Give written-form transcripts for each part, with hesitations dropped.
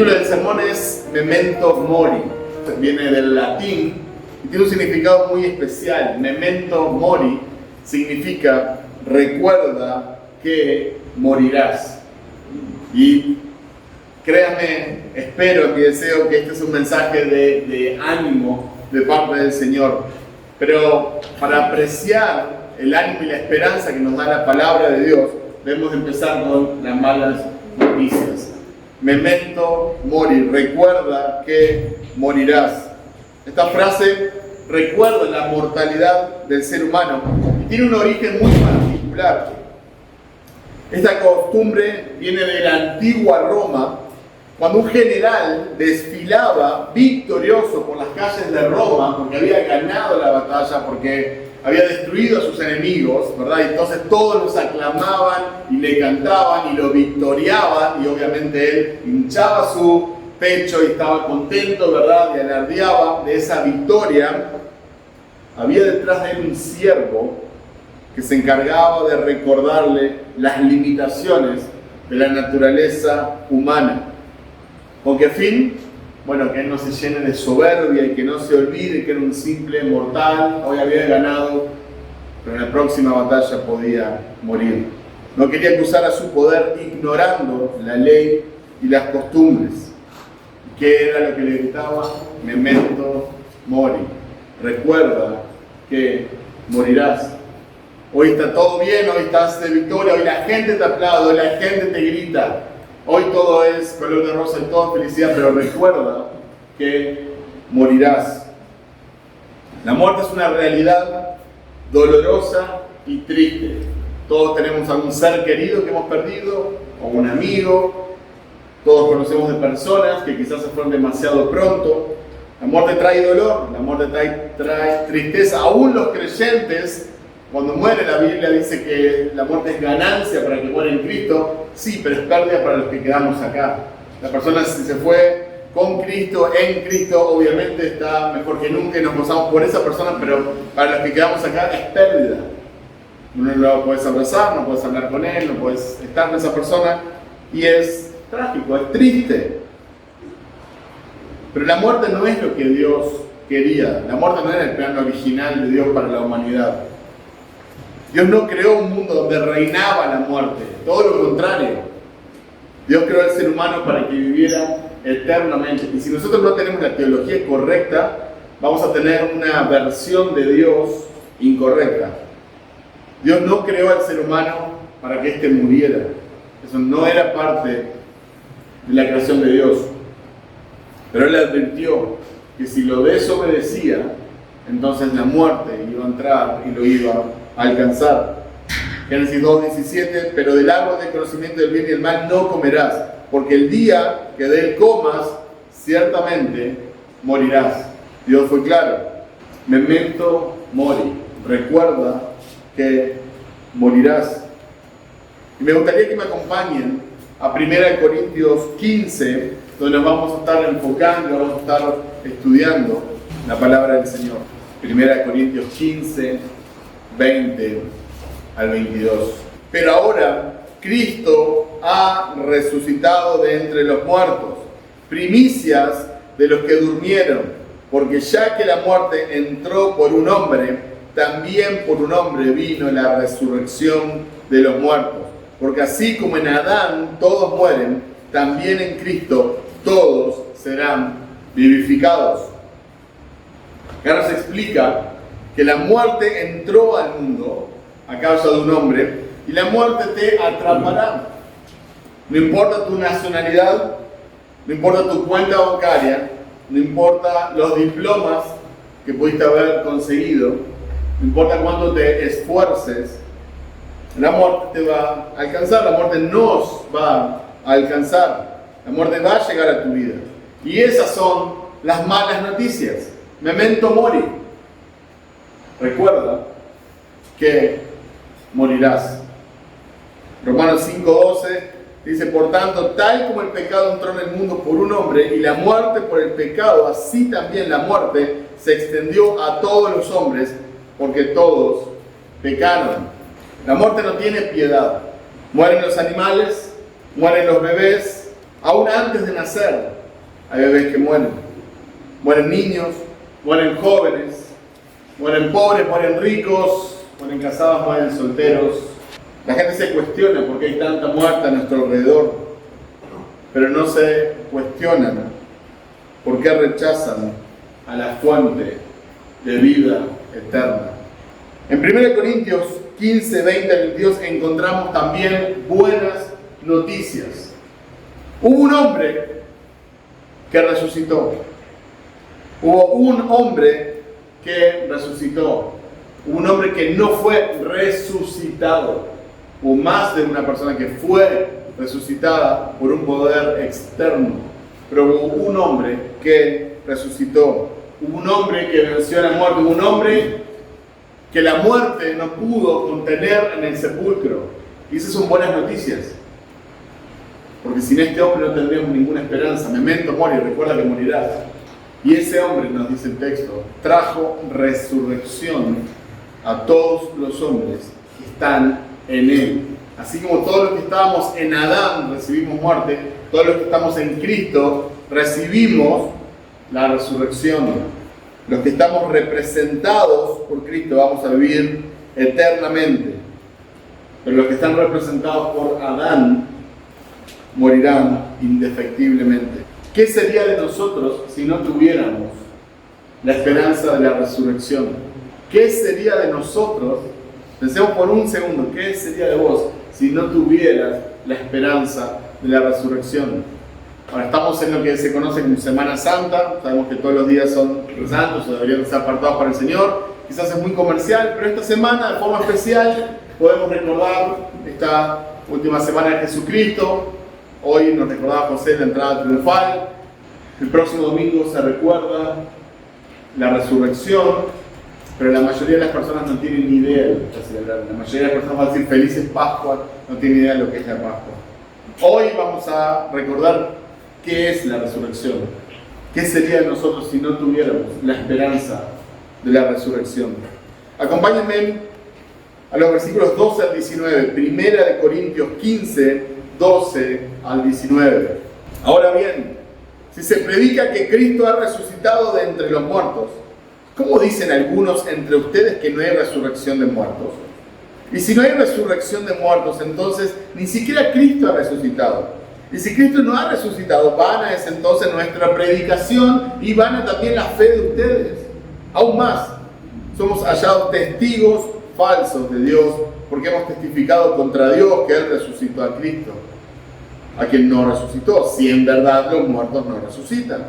título del sermón es Memento Mori. Viene del latín y tiene un significado muy especial. Memento Mori significa recuerda que morirás. Y créame, espero y deseo que este es un mensaje de ánimo de parte del Señor. Pero para apreciar el ánimo y la esperanza que nos da la palabra de Dios, debemos empezar con las malas noticias. Memento mori, recuerda que morirás. Esta frase recuerda la mortalidad del ser humano y tiene un origen muy particular. Esta costumbre viene de la antigua Roma, cuando un general desfilaba victorioso por las calles de Roma porque había ganado la batalla, porque había destruido a sus enemigos, ¿verdad? Y entonces todos los aclamaban y le cantaban y lo victoriaban, y obviamente él hinchaba su pecho y estaba contento, ¿verdad? Y alardeaba de esa victoria. Había detrás de él un siervo que se encargaba de recordarle las limitaciones de la naturaleza humana. ¿Con qué fin? Bueno, que él no se llene de soberbia y que no se olvide que era un simple mortal. Hoy había ganado, pero en la próxima batalla podía morir. No quería que usara su poder ignorando la ley y las costumbres. ¿Qué era lo que le gritaba? Memento mori. Recuerda que morirás. Hoy está todo bien, hoy estás de victoria, hoy la gente te aplaude, hoy la gente te grita. Hoy todo es color de rosa y todo felicidad, pero recuerda que morirás. La muerte es una realidad dolorosa y triste. Todos tenemos algún ser querido que hemos perdido, o un amigo. Todos conocemos de personas que quizás se fueron demasiado pronto. La muerte trae dolor, la muerte trae tristeza. Aún los creyentes, cuando muere, la Biblia dice que la muerte es ganancia para el que muere en Cristo. Sí, pero es pérdida para los que quedamos acá. La persona, si se fue con Cristo, en Cristo, obviamente está mejor que nunca y nos gozamos por esa persona, pero para los que quedamos acá es pérdida. No lo puedes abrazar, no puedes hablar con él, no puedes estar con esa persona, y es trágico, es triste. Pero la muerte no es lo que Dios quería. La muerte no era el plan original de Dios para la humanidad. Dios no creó un mundo donde reinaba la muerte, todo lo contrario. Dios creó al ser humano para que viviera eternamente. Y si nosotros no tenemos la teología correcta, vamos a tener una versión de Dios incorrecta. Dios no creó al ser humano para que éste muriera. Eso no era parte de la creación de Dios. Pero Él advirtió que si lo desobedecía, entonces la muerte iba a entrar y lo iba a alcanzar. Génesis 2:17, pero del árbol del conocimiento del bien y del mal no comerás, porque el día que de él comas, ciertamente morirás. Dios fue claro. Memento mori, recuerda que morirás. Y me gustaría que me acompañen a 1 Corintios 15, donde nos vamos a estar enfocando, vamos a estar estudiando la palabra del Señor. 1 Corintios 15, 20 al 22. Pero ahora Cristo ha resucitado de entre los muertos, primicias de los que durmieron, porque ya que la muerte entró por un hombre, también por un hombre vino la resurrección de los muertos. Porque así como en Adán todos mueren, también en Cristo todos serán vivificados. Acá nos explica que la muerte entró al mundo a causa de un hombre y la muerte te atrapará. No importa tu nacionalidad, no importa tu cuenta bancaria, no importa los diplomas que pudiste haber conseguido, no importa cuánto te esfuerces, la muerte te va a alcanzar, la muerte nos va a alcanzar, la muerte va a llegar a tu vida. Y esas son las malas noticias. Memento mori. Recuerda que morirás. Romanos 5:12 dice, por tanto, tal como el pecado entró en el mundo por un hombre y la muerte por el pecado, así también la muerte se extendió a todos los hombres, porque todos pecaron. La muerte no tiene piedad. Mueren los animales, mueren los bebés, Aún antes de nacer, hay bebés que mueren. Mueren niños, mueren jóvenes, mueren pobres, mueren ricos, mueren casados, mueren solteros. La gente se cuestiona por qué hay tanta muerte a nuestro alrededor, pero no se cuestionan por qué rechazan a la fuente de vida eterna. En 1 Corintios 15, 20 al 22 encontramos también buenas noticias. Hubo un hombre que resucitó. Hubo un hombre que resucitó. Hubo un hombre que no fue resucitado. Hubo más de una persona que fue resucitada por un poder externo. Pero hubo un hombre que resucitó. Hubo un hombre que venció a la muerte. Hubo un hombre que la muerte no pudo contener en el sepulcro. Y esas son buenas noticias. Porque sin este hombre no tendríamos ninguna esperanza. Memento mori, recuerda que morirás. Y ese hombre, nos dice el texto, trajo resurrección a todos los hombres que están en él. Así como todos los que estábamos en Adán recibimos muerte, todos los que estamos en Cristo recibimos la resurrección. Los que estamos representados por Cristo vamos a vivir eternamente. Pero los que están representados por Adán morirán indefectiblemente. ¿Qué sería de nosotros si no tuviéramos la esperanza de la resurrección? ¿Qué sería de nosotros? Pensemos por un segundo, ¿qué sería de vos si no tuvieras la esperanza de la resurrección? Ahora estamos en lo que se conoce como Semana Santa, sabemos que todos los días son santos o deberían ser apartados para el Señor, quizás es muy comercial, pero esta semana de forma especial podemos recordar esta última semana de Jesucristo. Hoy nos recordaba José la entrada triunfal. El próximo domingo se recuerda la resurrección, pero la mayoría de las personas no tienen ni idea de lo que está celebrando. La mayoría de las personas van a decir felices Pascuas, no tienen idea de lo que es la Pascua. Hoy vamos a recordar qué es la resurrección. ¿Qué sería de nosotros si no tuviéramos la esperanza de la resurrección? Acompáñenme a los versículos 12 al 19, Primera de Corintios 15, 12 al 19. Ahora bien, si se predica que Cristo ha resucitado de entre los muertos, ¿cómo dicen algunos entre ustedes que no hay resurrección de muertos? Y si no hay resurrección de muertos, entonces ni siquiera Cristo ha resucitado. Y si Cristo no ha resucitado, vana es entonces nuestra predicación y vana también la fe de ustedes. Aún más, somos hallados testigos falsos de Dios porque hemos testificado contra Dios que Él resucitó a Cristo, a quien no resucitó, si en verdad los muertos no resucitan.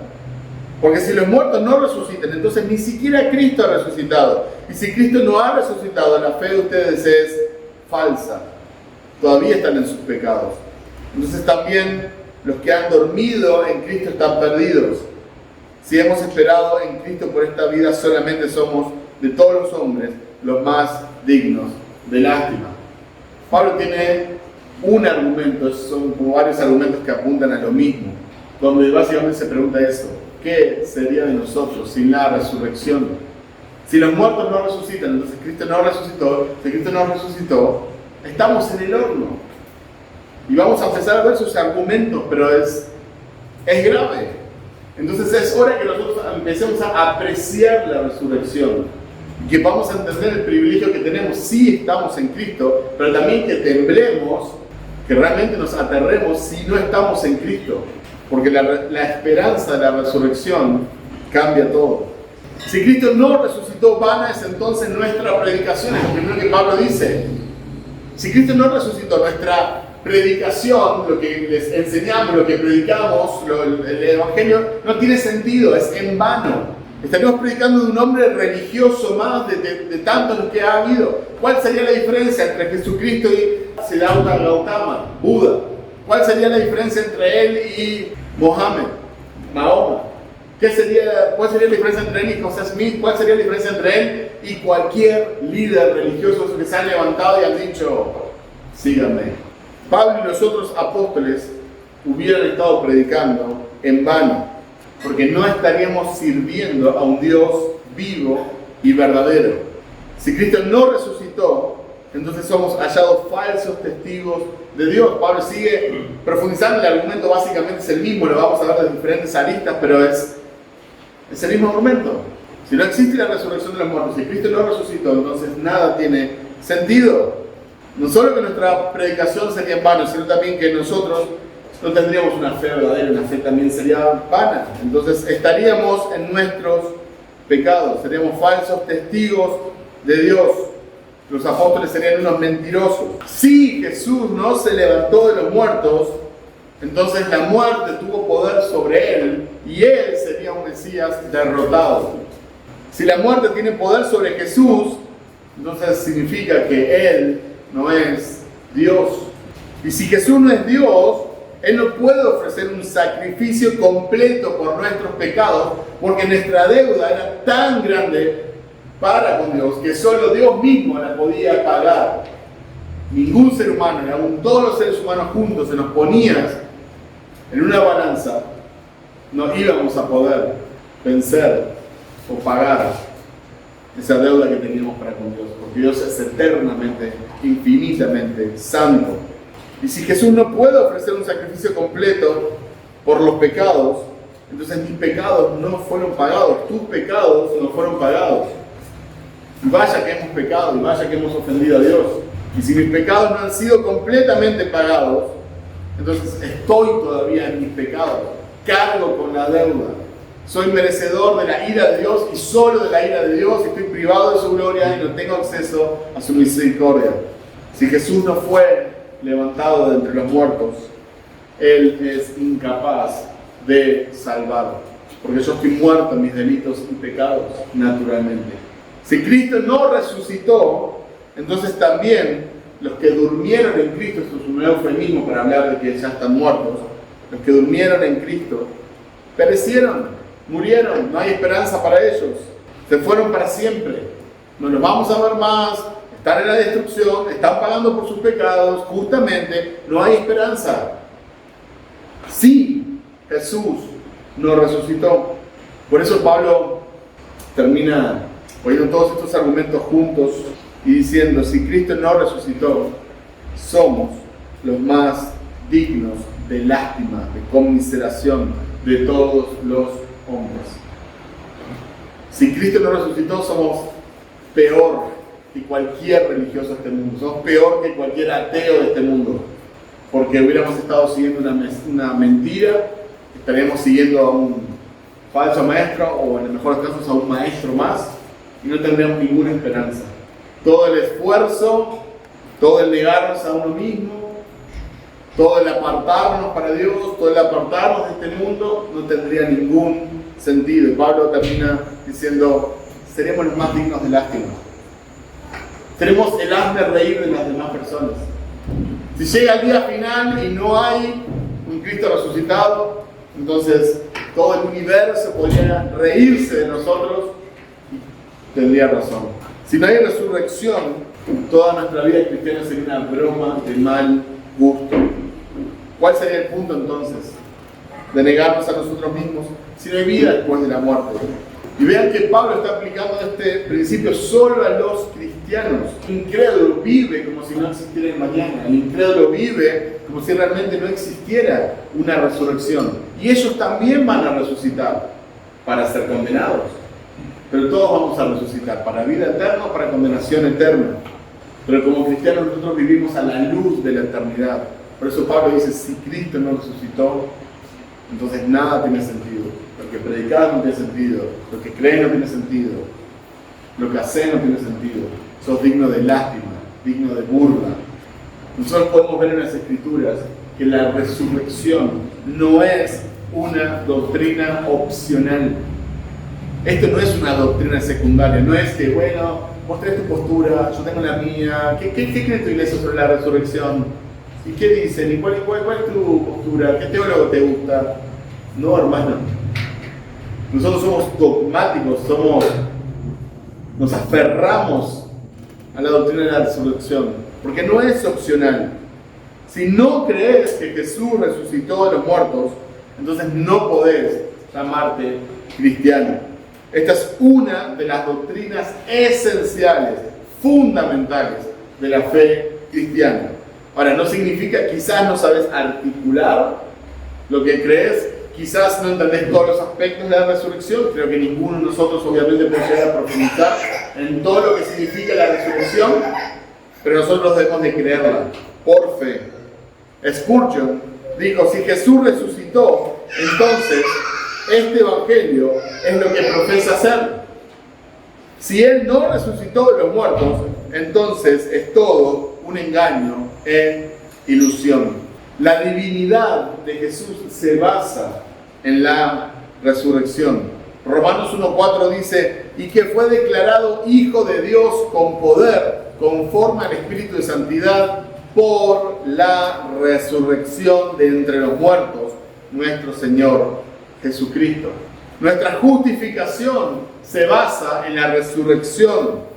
Porque si los muertos no resucitan, entonces ni siquiera Cristo ha resucitado. Y si Cristo no ha resucitado, la fe de ustedes es falsa. Todavía están en sus pecados. Entonces también los que han dormido en Cristo están perdidos. Si hemos esperado en Cristo por esta vida, solamente somos de todos los hombres los más dignos de lástima. Pablo tiene un argumento, son como varios argumentos que apuntan a lo mismo, donde básicamente se pregunta eso: ¿qué sería de nosotros sin la resurrección? Si los muertos no resucitan, entonces Cristo no resucitó. Si Cristo no resucitó, estamos en el horno. Y vamos a empezar a ver sus argumentos, pero es grave. Entonces es hora que nosotros empecemos a apreciar la resurrección. Que vamos a entender el privilegio que tenemos si estamos en Cristo, pero también que temblemos, que realmente nos aterremos si no estamos en Cristo. Porque la esperanza de la resurrección cambia todo. Si Cristo no resucitó, vana es entonces nuestra predicación. Es lo primero que Pablo dice. Si Cristo no resucitó, nuestra predicación, lo que les enseñamos, lo que predicamos, el Evangelio, no tiene sentido, es en vano. Estaríamos predicando de un hombre religioso más de tantos los que ha habido. ¿Cuál sería la diferencia entre Jesucristo y Siddhartha Gautama, Buda? ¿Cuál sería la diferencia entre él y Mohammed, Mahoma? ¿Cuál sería la diferencia entre él y José Smith? ¿Cuál sería la diferencia entre él y cualquier líder religioso que se han levantado y han dicho, síganme? Pablo y los otros apóstoles hubieran estado predicando en vano, porque no estaríamos sirviendo a un Dios vivo y verdadero. Si Cristo no resucitó, entonces somos hallados falsos testigos de Dios. Pablo sigue profundizando, el argumento básicamente es el mismo, lo vamos a ver de diferentes aristas, pero es el mismo argumento. Si no existe la resurrección de los muertos, si Cristo no resucitó, entonces nada tiene sentido. No solo que nuestra predicación sería en vano, sino también que nosotros no tendríamos una fe verdadera, una fe también sería vana. Entonces estaríamos en nuestros pecados, seríamos falsos testigos de Dios. Los apóstoles serían unos mentirosos. Si Jesús no se levantó de los muertos, entonces la muerte tuvo poder sobre él y él sería un Mesías derrotado. Si la muerte tiene poder sobre Jesús, entonces significa que él no es Dios. Y si Jesús no es Dios, él no puede ofrecer un sacrificio completo por nuestros pecados, porque nuestra deuda era tan grande para con Dios que solo Dios mismo la podía pagar. Ningún ser humano, ni aún todos los seres humanos juntos, se nos ponían en una balanza, no íbamos a poder vencer o pagar esa deuda que teníamos para con Dios, porque Dios es eternamente, infinitamente santo. Y si Jesús no puede ofrecer un sacrificio completo por los pecados, entonces mis pecados no fueron pagados, tus pecados no fueron pagados. Y vaya que hemos pecado, y vaya que hemos ofendido a Dios. Y si mis pecados no han sido completamente pagados, entonces estoy todavía en mis pecados, cargo con la deuda. Soy merecedor de la ira de Dios y solo de la ira de Dios, y estoy privado de su gloria y no tengo acceso a su misericordia. Si Jesús no fue levantado de entre los muertos, Él es incapaz de salvar, porque yo estoy muerto en mis delitos y pecados naturalmente. Si Cristo no resucitó, entonces también los que durmieron en Cristo, esto es un eufemismo para hablar de que ya están muertos, los que durmieron en Cristo perecieron, murieron, no hay esperanza para ellos, se fueron para siempre, no los vamos a ver más, están en la destrucción, están pagando por sus pecados, justamente no hay esperanza. Sí, Jesús no resucitó. Por eso Pablo termina poniendo todos estos argumentos juntos y diciendo, si Cristo no resucitó, somos los más dignos de lástima, de conmiseración de todos los hombres. Si Cristo no resucitó, somos peor que cualquier religioso de este mundo, somos peor que cualquier ateo de este mundo, porque hubiéramos estado siguiendo una mentira, estaríamos siguiendo a un falso maestro, o en el mejor de los casos a un maestro más, y no tendríamos ninguna esperanza. Todo el esfuerzo, todo el negarnos a uno mismo, todo el apartarnos para Dios, todo el apartarnos de este mundo, no tendría ningún sentido. Y Pablo termina diciendo, seremos los más dignos de lástima. Seremos el hazme reír de las demás personas. Si llega el día final y no hay un Cristo resucitado, entonces todo el universo podría reírse de nosotros y tendría razón. Si no hay resurrección, toda nuestra vida cristiana sería una broma de mal gusto. ¿Cuál sería el punto entonces? De negarnos a nosotros mismos si no hay vida después de la muerte. Y vean que Pablo está aplicando este principio solo a los cristianos. El incrédulo vive como si no existiera el mañana. El incrédulo vive como si realmente no existiera una resurrección. Y ellos también van a resucitar para ser condenados. Pero todos vamos a resucitar para vida eterna o para condenación eterna. Pero como cristianos nosotros vivimos a la luz de la eternidad. Por eso Pablo dice, si Cristo no resucitó, entonces nada tiene sentido. Lo que predicas no tiene sentido. Lo que crees no tiene sentido. Lo que haces no tiene sentido. Sos digno de lástima, digno de burla. Nosotros podemos ver en las Escrituras que la resurrección no es una doctrina opcional. Esto no es una doctrina secundaria. No es que, bueno, vos tenés tu postura, yo tengo la mía. ¿Qué cree tu iglesia sobre la resurrección? ¿Y qué dicen? ¿Y cuál es tu postura? ¿Qué teólogo te gusta? No, hermano. Nosotros somos dogmáticos, nos aferramos a la doctrina de la resurrección, porque no es opcional. Si no crees que Jesús resucitó de los muertos, entonces no podés llamarte cristiano. Esta es una de las doctrinas esenciales, fundamentales de la fe cristiana. Ahora, no significa, quizás no sabes articular lo que crees, quizás no entendés todos los aspectos de la resurrección. Creo que ninguno de nosotros obviamente puede llegar a profundizar en todo lo que significa la resurrección, pero nosotros debemos de creerla por fe. Spurgeon dijo, si Jesús resucitó, entonces este evangelio es lo que profesa ser. Si Él no resucitó de los muertos, entonces es todo un engaño e ilusión. La divinidad de Jesús se basa en la resurrección. Romanos 1:4 dice, y que fue declarado Hijo de Dios con poder, conforme al Espíritu de Santidad, por la resurrección de entre los muertos, nuestro Señor Jesucristo. Nuestra justificación se basa en la resurrección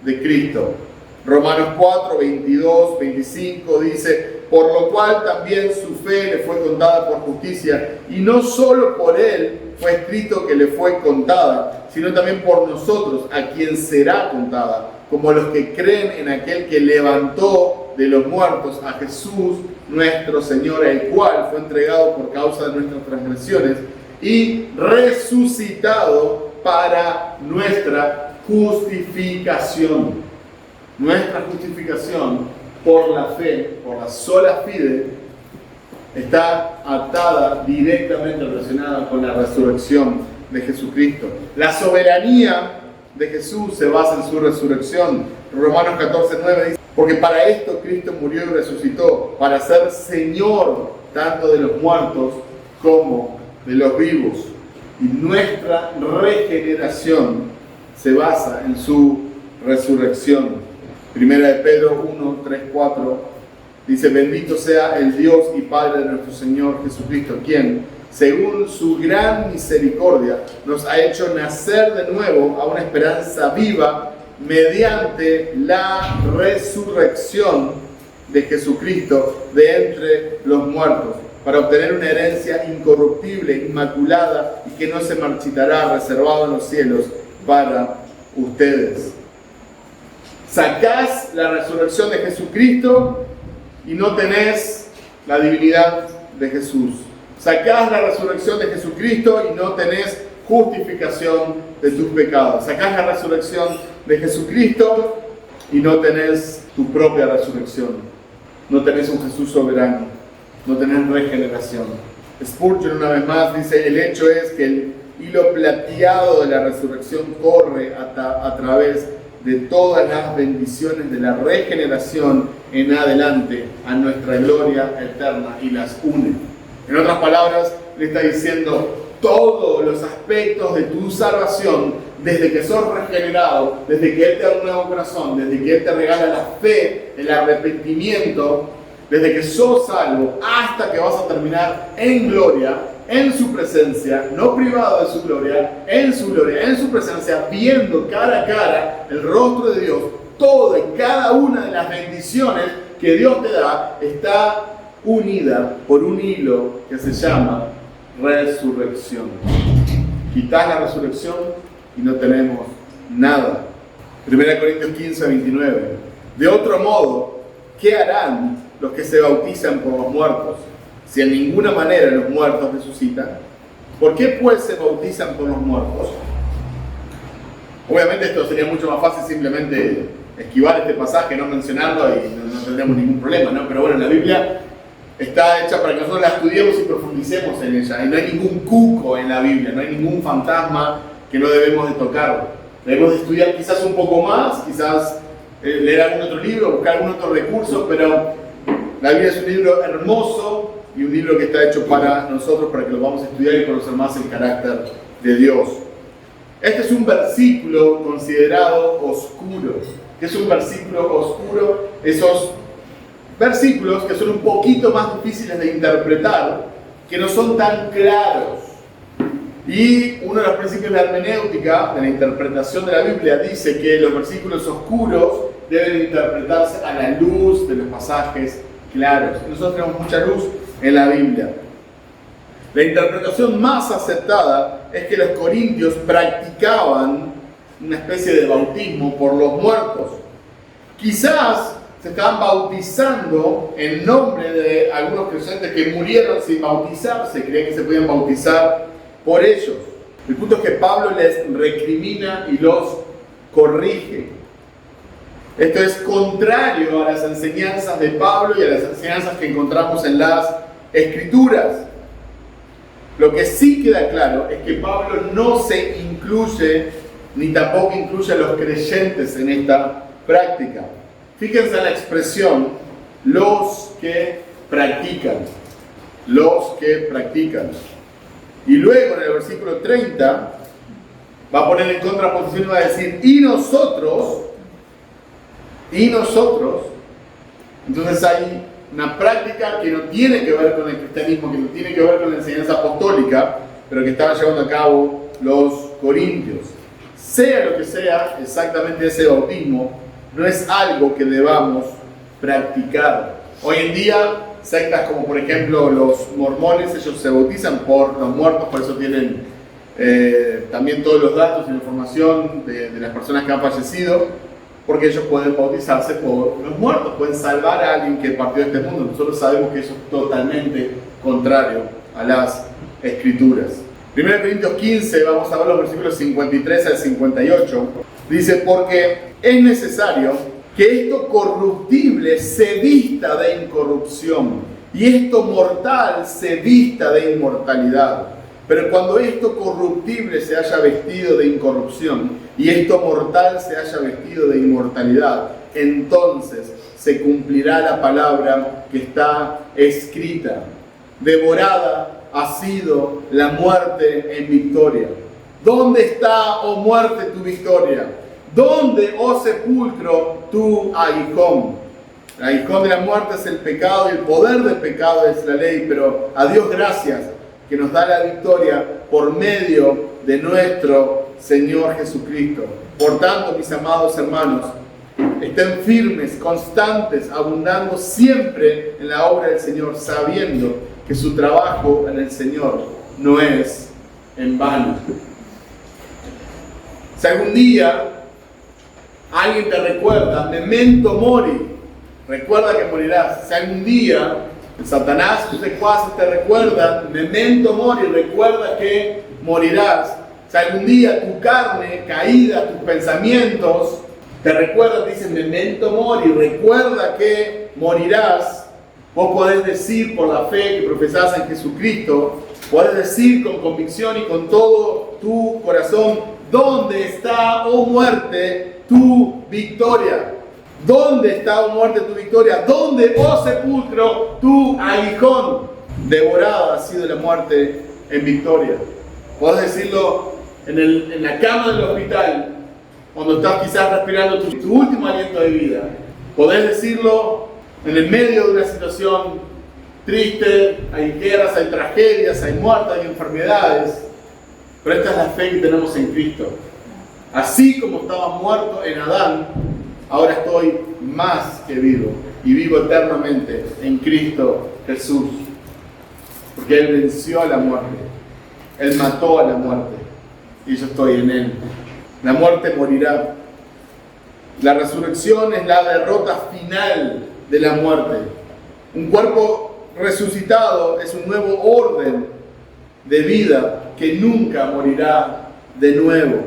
de Cristo. Romanos 4, 22, 25 dice, por lo cual también su fe le fue contada por justicia, y no solo por él fue escrito que le fue contada, sino también por nosotros, a quien será contada, como los que creen en aquel que levantó de los muertos a Jesús nuestro Señor, el cual fue entregado por causa de nuestras transgresiones y resucitado para nuestra justificación. Nuestra justificación por la fe, por la sola fide, está atada, directamente relacionada con la resurrección de Jesucristo. La soberanía de Jesús se basa en su resurrección. Romanos 14:9 dice, porque para esto Cristo murió y resucitó, para ser Señor tanto de los muertos como de los vivos. Y nuestra regeneración se basa en su resurrección. Primera de Pedro 1, 3, 4 dice, bendito sea el Dios y Padre de nuestro Señor Jesucristo, quien, según su gran misericordia, nos ha hecho nacer de nuevo a una esperanza viva mediante la resurrección de Jesucristo de entre los muertos, para obtener una herencia incorruptible, inmaculada y que no se marchitará, reservado en los cielos para ustedes. Sacás la resurrección de Jesucristo y no tenés la divinidad de Jesús. Sacás la resurrección de Jesucristo y no tenés justificación de tus pecados. Sacás la resurrección de Jesucristo y no tenés tu propia resurrección. No tenés un Jesús soberano. No tenés regeneración. Spurgeon una vez más dice, el hecho es que el hilo plateado de la resurrección corre a través de todas las bendiciones de la regeneración en adelante a nuestra gloria eterna y las une. En otras palabras, le está diciendo todos los aspectos de tu salvación, desde que sos regenerado, desde que Él te da un nuevo corazón, desde que Él te regala la fe, el arrepentimiento, desde que sos salvo hasta que vas a terminar en gloria, en su presencia, no privado de su gloria, en su presencia, viendo cara a cara el rostro de Dios. Toda y cada una de las bendiciones que Dios te da está unida por un hilo que se llama resurrección. Quitas la resurrección y no tenemos nada. 1 Corintios 15, 29. De otro modo, ¿qué harán los que se bautizan por los muertos? Si en ninguna manera los muertos resucitan, ¿por qué pues se bautizan por los muertos? Obviamente esto sería mucho más fácil simplemente esquivar este pasaje, no mencionarlo y no tendríamos ningún problema, ¿no? Pero bueno, la Biblia está hecha para que nosotros la estudiemos y profundicemos en ella. Y no hay ningún cuco en la Biblia, no hay ningún fantasma que no debemos de tocar. Debemos de estudiar quizás un poco más, quizás leer algún otro libro, buscar algún otro recurso, pero la Biblia es un libro hermoso y un libro que está hecho para nosotros, para que lo vamos a estudiar y conocer más el carácter de Dios. Este es un versículo considerado oscuro. ¿Qué es un versículo oscuro? Esos versículos que son un poquito más difíciles de interpretar, que no son tan claros. Y uno de los principios de la hermenéutica, de la interpretación de la Biblia, dice que los versículos oscuros deben interpretarse a la luz de los pasajes claros. Nosotros tenemos mucha luz en la Biblia. La interpretación más aceptada es que los corintios practicaban una especie de bautismo por los muertos. Quizás se estaban bautizando en nombre de algunos creyentes que murieron sin bautizarse, creían que se podían bautizar por ellos. El punto es que Pablo les recrimina y los corrige. Esto es contrario a las enseñanzas de Pablo y a las enseñanzas que encontramos en las Escrituras. Lo que sí queda claro es que Pablo no se incluye, ni tampoco incluye a los creyentes en esta práctica. Fíjense en la expresión, los que practican. Los que practican. Y luego en el versículo 30 va a poner en contraposición y va a decir, y nosotros. Entonces hay una práctica que no tiene que ver con el cristianismo, que no tiene que ver con la enseñanza apostólica, pero que estaban llevando a cabo los corintios. Sea lo que sea exactamente ese bautismo, no es algo que debamos practicar. Hoy en día, sectas como por ejemplo los mormones, ellos se bautizan por los muertos, por eso tienen también todos los datos y la información de las personas que han fallecido, porque ellos pueden bautizarse por los muertos, pueden salvar a alguien que partió de este mundo. Nosotros sabemos que eso es totalmente contrario a las Escrituras. 1 Corintios 15, vamos a ver los versículos 53 al 58, dice, porque es necesario que esto corruptible se vista de incorrupción y esto mortal se vista de inmortalidad. Pero cuando esto corruptible se haya vestido de incorrupción y esto mortal se haya vestido de inmortalidad, entonces se cumplirá la palabra que está escrita. Devorada ha sido la muerte en victoria. ¿Dónde está, oh muerte, tu victoria? ¿Dónde, oh sepulcro, tu aguijón? El aguijón de la muerte es el pecado y el poder del pecado es la ley, pero a Dios gracias que nos da la victoria por medio de nuestro Señor Jesucristo. Por tanto, mis amados hermanos, estén firmes, constantes, abundando siempre en la obra del Señor, sabiendo que su trabajo en el Señor no es en vano. Si algún día alguien te recuerda, memento mori, recuerda que morirás. Si algún día Satanás, tus secuaces te recuerdan, memento mori, recuerda que morirás. Si algún día tu carne caída, tus pensamientos te recuerdan, te dicen memento mori, recuerda que morirás. Vos podés decir por la fe que profesás en Jesucristo, podés decir con convicción y con todo tu corazón, ¿dónde está, oh muerte, tu victoria? ¿Dónde está, oh muerte, tu victoria? ¿Dónde, oh sepulcro, tu aguijón? Devorada ha sido la muerte en victoria. Podés decirlo en la cama del hospital, cuando estás quizás respirando tu último aliento de vida. Podés decirlo en el medio de una situación triste, hay guerras, hay tragedias, hay muertes, hay enfermedades. Pero esta es la fe que tenemos en Cristo. Así como estaba muerto en Adán, ahora estoy más que vivo y vivo eternamente en Cristo Jesús. Porque Él venció a la muerte, Él mató a la muerte y yo estoy en Él. La muerte morirá. La resurrección es la derrota final de la muerte. Un cuerpo resucitado es un nuevo orden de vida que nunca morirá de nuevo.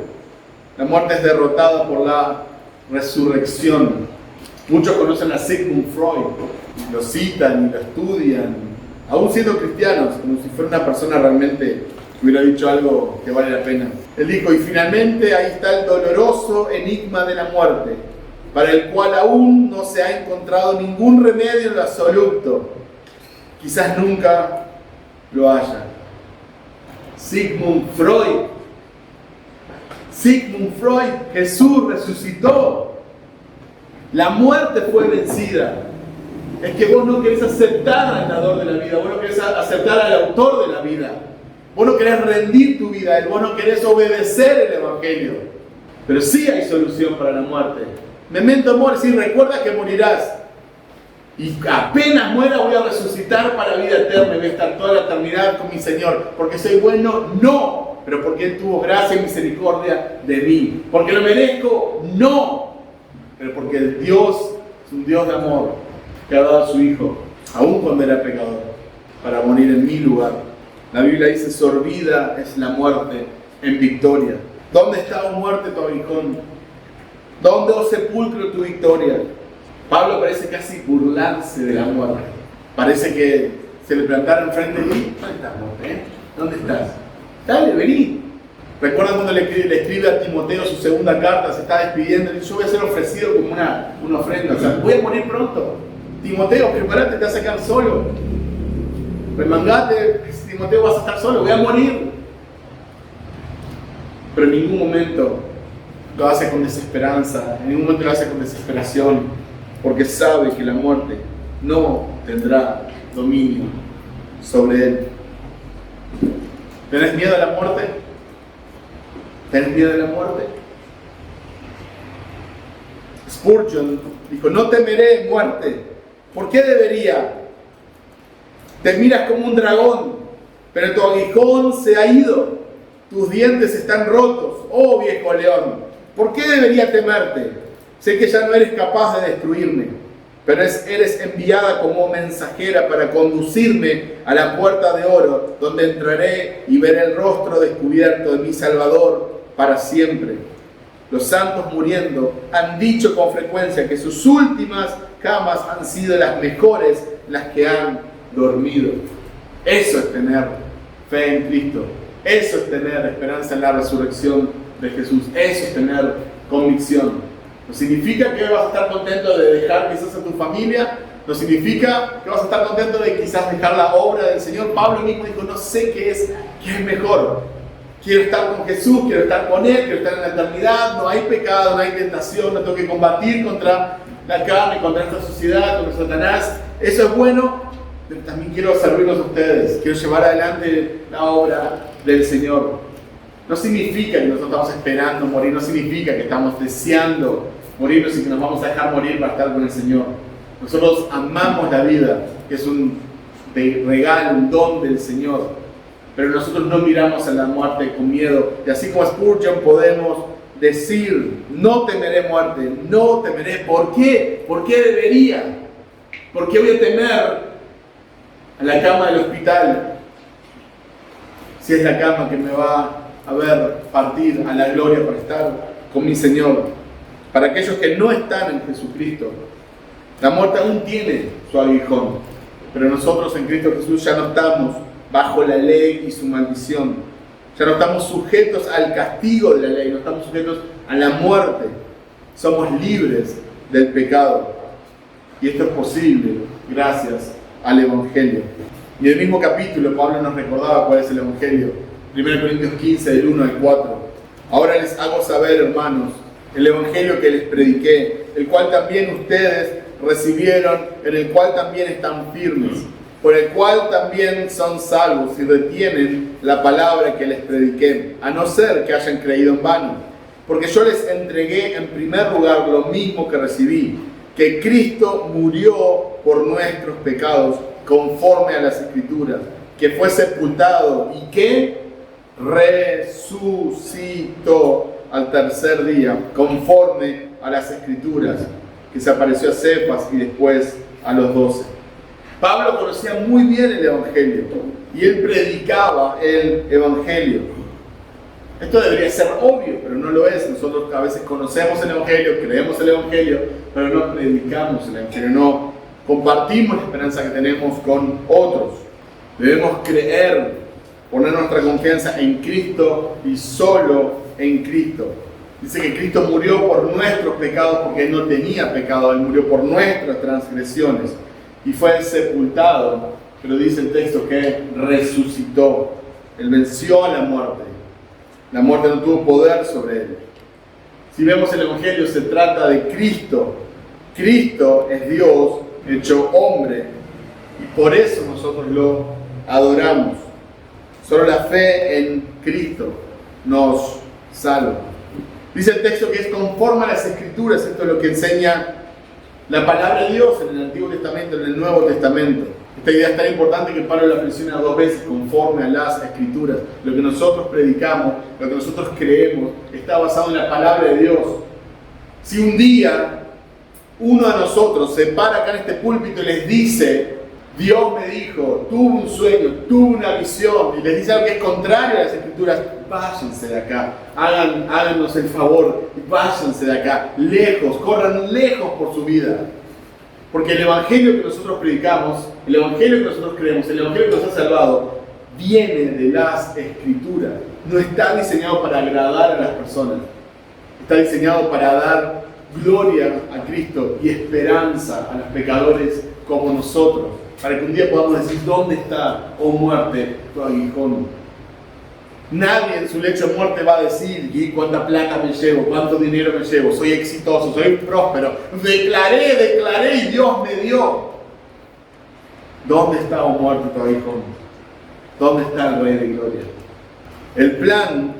La muerte es derrotada por la resurrección. Muchos conocen a Sigmund Freud, lo citan y lo estudian, aún siendo cristianos, como si fuera una persona realmente que hubiera dicho algo que vale la pena. Él dijo, y finalmente ahí está el doloroso enigma de la muerte, para el cual aún no se ha encontrado ningún remedio en lo absoluto. Quizás nunca lo haya. Sigmund Freud, Jesús resucitó. La muerte fue vencida. Es que vos no querés aceptar al dador de la vida, vos no querés aceptar al autor de la vida. Vos no querés rendir tu vida a Él, vos no querés obedecer el Evangelio. Pero sí hay solución para la muerte. Memento mori, sí, recuerda que morirás. Y apenas muera voy a resucitar para vida eterna y voy a estar toda la eternidad con mi Señor. ¿Porque soy bueno? No. Pero porque Él tuvo gracia y misericordia de mí. ¿Porque lo merezco? No. Pero porque Dios, un Dios de amor que ha dado a su Hijo, aun cuando era pecador, para morir en mi lugar. La Biblia dice, sorbida es la muerte en victoria. ¿Dónde está, oh muerte, tu aguijón? ¿Dónde, oh sepulcro, tu victoria? Pablo parece casi burlarse de la muerte. Parece que se le plantara enfrente de él. ¿Dónde estás, muerte? ¿Dónde estás? Dale, vení. Recuerda cuando le escribe a Timoteo su segunda carta, se está despidiendo y dice, yo voy a ser ofrecido como una ofrenda. O sea, voy a morir pronto. Timoteo, prepárate, te vas a quedar solo. Remangate, Timoteo, vas a estar solo, voy a morir. Pero en ningún momento lo hace con desesperanza, en ningún momento lo hace con desesperación, porque sabe que la muerte no tendrá dominio sobre él. ¿Tenés miedo a la muerte? ¿Tenés miedo a la muerte? Spurgeon dijo, no temeré muerte. ¿Por qué debería? Te miras como un dragón, pero tu aguijón se ha ido, tus dientes están rotos, oh viejo león. ¿Por qué debería temerte? Sé que ya no eres capaz de destruirme, pero eres enviada como mensajera para conducirme a la puerta de oro, donde entraré y veré el rostro descubierto de mi Salvador para siempre. Los santos muriendo han dicho con frecuencia que sus últimas camas han sido las mejores, las que han dormido. Eso es tener fe en Cristo. Eso es tener esperanza en la resurrección de Jesús. Eso es tener convicción. No significa que vas a estar contento de dejar quizás a tu familia. No significa que vas a estar contento de quizás dejar la obra del Señor. Pablo mismo dijo, no sé qué es mejor. Quiero estar con Jesús, quiero estar con Él, quiero estar en la eternidad. No hay pecado, no hay tentación, no tengo que combatir contra la carne, contra esta sociedad, contra Satanás. Eso es bueno, pero también quiero servirlos a ustedes. Quiero llevar adelante la obra del Señor. No significa que nosotros estamos esperando morir, no significa que estamos deseando morirnos y que nos vamos a dejar morir para estar con el Señor. Nosotros amamos la vida, que es un regalo, un don del Señor. Pero nosotros no miramos a la muerte con miedo. Y así como Spurgeon podemos decir, no temeré muerte, no temeré. ¿Por qué? ¿Por qué debería? ¿Por qué voy a temer a la cama del hospital? Si es la cama que me va a ver partir a la gloria para estar con mi Señor. Para aquellos que no están en Jesucristo, la muerte aún tiene su aguijón. Pero nosotros en Cristo Jesús ya no estamos bajo la ley y su maldición. Ya no estamos sujetos al castigo de la ley, no estamos sujetos a la muerte. Somos libres del pecado. Y esto es posible gracias al Evangelio. Y en el mismo capítulo Pablo nos recordaba cuál es el Evangelio. 1 Corintios 15, del 1 al 4. Ahora les hago saber, hermanos, el Evangelio que les prediqué, el cual también ustedes recibieron, en el cual también están firmes, por el cual también son salvos y retienen la palabra que les prediqué, a no ser que hayan creído en vano. Porque yo les entregué en primer lugar lo mismo que recibí, que Cristo murió por nuestros pecados, conforme a las Escrituras, que fue sepultado y que resucitó al tercer día, conforme a las Escrituras, que se apareció a Cefas y después a los 12. Pablo conocía muy bien el Evangelio y él predicaba el Evangelio. Esto debería ser obvio, pero no lo es. Nosotros a veces conocemos el Evangelio, creemos el Evangelio, pero no predicamos el Evangelio, no compartimos la esperanza que tenemos con otros. Debemos creer, poner nuestra confianza en Cristo y solo en Cristo. Dice que Cristo murió por nuestros pecados porque Él no tenía pecado, Él murió por nuestras transgresiones y fue sepultado, pero dice el texto que resucitó. Él venció a la muerte. La muerte no tuvo poder sobre Él. Si vemos el Evangelio, se trata de Cristo. Cristo es Dios hecho hombre y por eso nosotros lo adoramos. Solo la fe en Cristo nos salva. Dice el texto que es conforme a las Escrituras. Esto es lo que enseña la palabra de Dios en el Antiguo Testamento, en el Nuevo Testamento. Esta idea es tan importante que Pablo la menciona 2 veces, conforme a las Escrituras. Lo que nosotros predicamos, lo que nosotros creemos, está basado en la palabra de Dios. Si un día uno de nosotros se para acá en este púlpito y les dice, Dios me dijo, tuve un sueño, tuve una visión, y les dice algo que es contrario a las Escrituras, váyanse de acá, háganos el favor, váyanse de acá, lejos, corran lejos por su vida. Porque el Evangelio que nosotros predicamos, el Evangelio que nosotros creemos, el Evangelio que nos ha salvado, viene de las Escrituras. No está diseñado para agradar a las personas, está diseñado para dar gloria a Cristo y esperanza a los pecadores como nosotros, para que un día podamos decir, ¿dónde está, oh muerte, tu aguijón? Nadie en su lecho de muerte va a decir, ¿y cuánta plata me llevo? ¿Cuánto dinero me llevo? Soy exitoso, soy próspero. Declaré y Dios me dio. ¿Dónde está, oh muerte, tu aguijón? ¿Dónde está el Rey de Gloria? El plan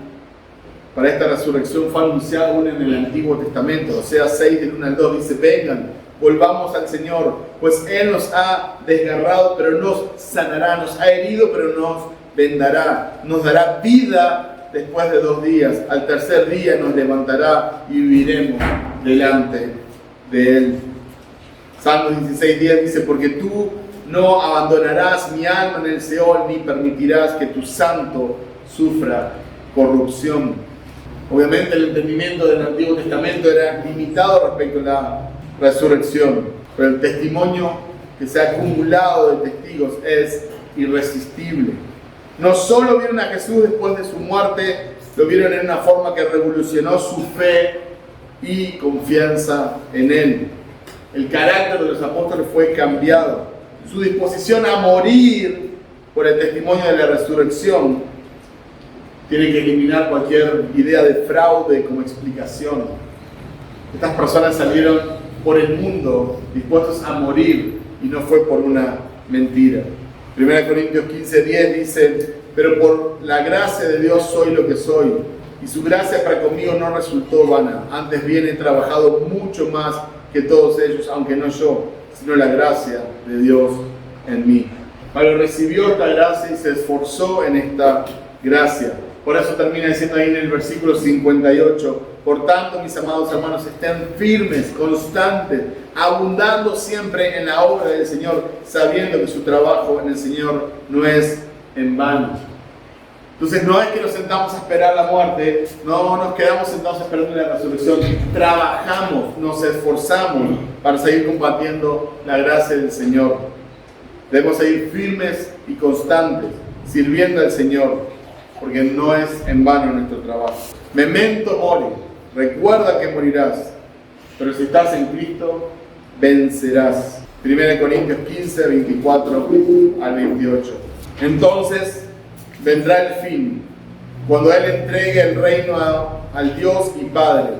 para esta resurrección fue anunciado aún en el Antiguo Testamento. Oseas 6, del 1 al 2, dice, vengan, volvamos al Señor, pues Él nos ha desgarrado, pero nos sanará, nos ha herido, pero nos vendará, nos dará vida después de 2 días, al tercer día nos levantará y viviremos delante de Él. Salmos 16:10 dice, porque tú no abandonarás mi alma en el Seol, ni permitirás que tu santo sufra corrupción. Obviamente el entendimiento del Antiguo Testamento era limitado respecto a la resurrección, pero el testimonio que se ha acumulado de testigos es irresistible. No solo vieron a Jesús después de su muerte, lo vieron en una forma que revolucionó su fe y confianza en Él. El carácter de los apóstoles fue cambiado. Su disposición a morir por el testimonio de la resurrección tiene que eliminar cualquier idea de fraude como explicación. Estas personas salieron por el mundo dispuestos a morir y no fue por una mentira. 1 Corintios 15:10 dice, pero por la gracia de Dios soy lo que soy, y su gracia para conmigo no resultó vana, antes bien he trabajado mucho más que todos ellos, aunque no yo, sino la gracia de Dios en mí. Pablo recibió esta gracia y se esforzó en esta gracia. Por eso termina diciendo ahí en el versículo 58, por tanto, mis amados hermanos, estén firmes, constantes, abundando siempre en la obra del Señor, sabiendo que su trabajo en el Señor no es en vano. Entonces no es que nos sentamos a esperar la muerte, no nos quedamos sentados esperando la resurrección, trabajamos, nos esforzamos para seguir combatiendo la gracia del Señor. Debemos seguir firmes y constantes, sirviendo al Señor, porque no es en vano nuestro trabajo. Memento mori, recuerda que morirás, pero si estás en Cristo, vencerás. 1 Corintios 15, 24 al 28. Entonces vendrá el fin, cuando Él entregue el reino al Dios y Padre,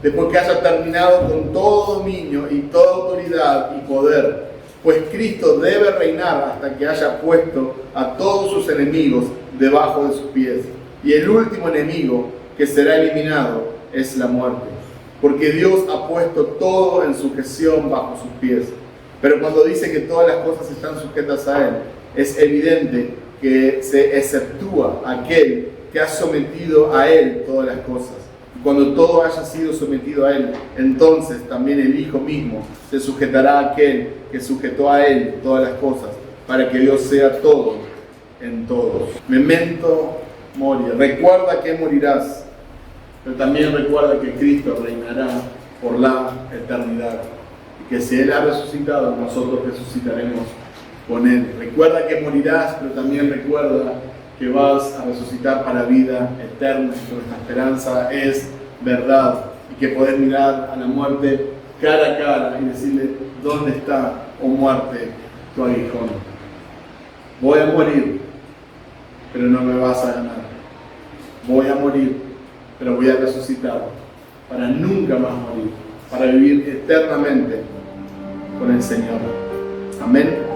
después que haya terminado con todo dominio y toda autoridad y poder, pues Cristo debe reinar hasta que haya puesto a todos sus enemigos debajo de sus pies. Y el último enemigo que será eliminado es la muerte, porque Dios ha puesto todo en sujeción bajo sus pies. Pero cuando dice que todas las cosas están sujetas a Él, es evidente que se exceptúa aquel que ha sometido a Él todas las cosas. Y cuando todo haya sido sometido a Él, entonces también el Hijo mismo se sujetará a aquel que sujetó a Él todas las cosas, para que Dios sea todo en todos. Memento mori, recuerda que morirás, pero también recuerda que Cristo reinará por la eternidad, y que si Él ha resucitado, nosotros resucitaremos con Él. Recuerda que morirás, pero también recuerda que vas a resucitar para vida eterna, que nuestra esperanza es verdad, y que podés mirar a la muerte cara a cara y decirle, ¿dónde está, oh muerte, tu aguijón? Voy a morir, pero no me vas a ganar. Voy a morir, pero voy a resucitar para nunca más morir, para vivir eternamente con el Señor. Amén.